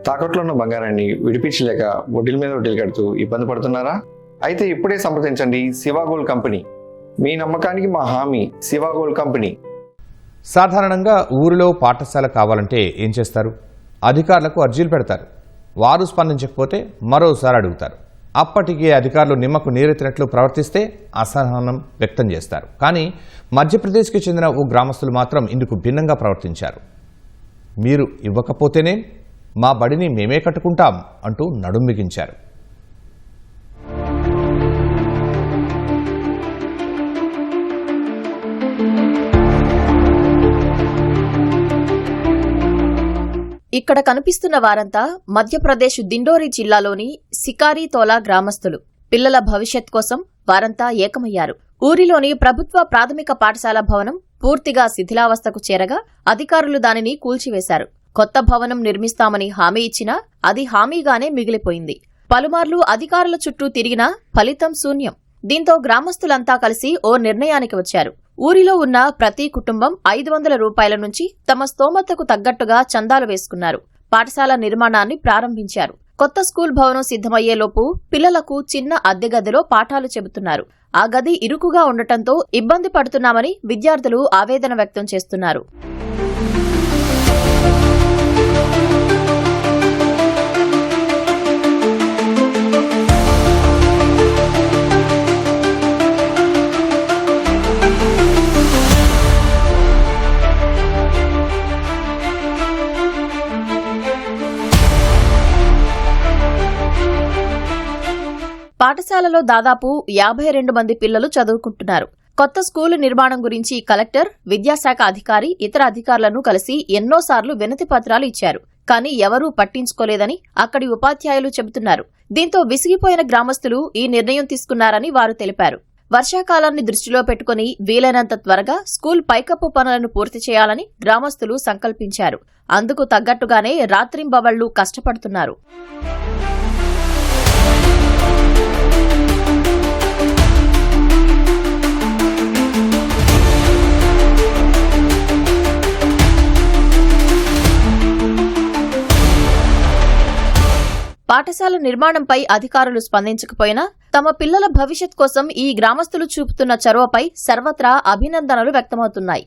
తాకట్లో ఉన్న బంగారాన్ని విడిపించలేక వడ్డీల మీద వడ్డీలు కడుతూ ఇబ్బంది పడుతున్నారా? అయితే ఇప్పుడే సంప్రదించండి శివ గోల్డ్ కంపెనీ. మీ నమ్మకానికి మా హామీ శివ గోల్డ్ కంపెనీ. సాధారణంగా ఊరిలో పాఠశాల కావాలంటే ఏం చేస్తారు? అధికారులకు అర్జీలు పెడతారు. వారు స్పందించకపోతే మరోసారి అడుగుతారు. అప్పటికే అధికారులు నిమ్మకు నీరెత్తినట్లు ప్రవర్తిస్తే అసహనం వ్యక్తం చేస్తారు. కానీ మధ్యప్రదేశ్కి చెందిన ఓ గ్రామస్తులు మాత్రం ఇందుకు భిన్నంగా ప్రవర్తించారు. మీరు ఇవ్వకపోతేనే మా బడిని మేమే కట్టుకుంటాం అంటూ నడుం బిగించారు. ఇక్కడ కనిపిస్తున్న వారంతా మధ్యప్రదేశ్ దిండోరి జిల్లాలోని సికారీతోలా గ్రామస్తులు. పిల్లల భవిష్యత్ కోసం వారంతా ఏకమయ్యారు. ఊరిలోని ప్రభుత్వ ప్రాథమిక పాఠశాల భవనం పూర్తిగా శిథిలావస్థకు చేరగా అధికారులు దానిని కూల్చివేశారు. కొత్త భవనం నిర్మిస్తామని హామీ ఇచ్చినా అది హామీగానే మిగిలిపోయింది. పలుమార్లు అధికారుల చుట్టూ తిరిగినా ఫలితం శూన్యం. దీంతో గ్రామస్తులంతా కలిసి ఓ నిర్ణయానికి వచ్చారు. ఊరిలో ఉన్న ప్రతి కుటుంబం 500 రూపాయల నుంచి తమ స్తోమతకు తగ్గట్టుగా చందాలు వేసుకున్నారు. పాఠశాల నిర్మాణాన్ని ప్రారంభించారు. కొత్త స్కూల్ భవనం సిద్ధమయ్యేలోపు పిల్లలకు చిన్న అద్దె గదిలో పాఠాలు చెబుతున్నారు. ఆ గది ఇరుకుగా ఉండటంతో ఇబ్బంది పడుతున్నామని విద్యార్థులు ఆవేదన వ్యక్తం చేస్తున్నారు. పాఠశాలలో దాదాపు 52 మంది పిల్లలు చదువుకుంటున్నారు. కొత్త స్కూలు నిర్మాణం గురించి కలెక్టర్, విద్యాశాఖ అధికారి, ఇతర అధికారులను కలిసి ఎన్నోసార్లు వినతి పత్రాలు ఇచ్చారు. కానీ ఎవరూ పట్టించుకోలేదని అక్కడి ఉపాధ్యాయులు చెబుతున్నారు. దీంతో విసిగిపోయిన గ్రామస్తులు ఈ నిర్ణయం తీసుకున్నారని వారు తెలిపారు. వర్షాకాలాన్ని దృష్టిలో పెట్టుకుని వీలైనంత త్వరగా స్కూల్ పైకప్పు పనులను పూర్తి చేయాలని గ్రామస్తులు సంకల్పించారు. అందుకు తగ్గట్టుగానే రాత్రింబవళ్లు కష్టపడుతున్నారు. పాఠశాల నిర్మాణంపై అధికారులు స్పందించకపోయినా తమ పిల్లల భవిష్యత్ కోసం ఈ గ్రామస్తులు చూపుతున్న చొరవపై సర్వత్రా అభినందనలు వ్యక్తమవుతున్నాయి.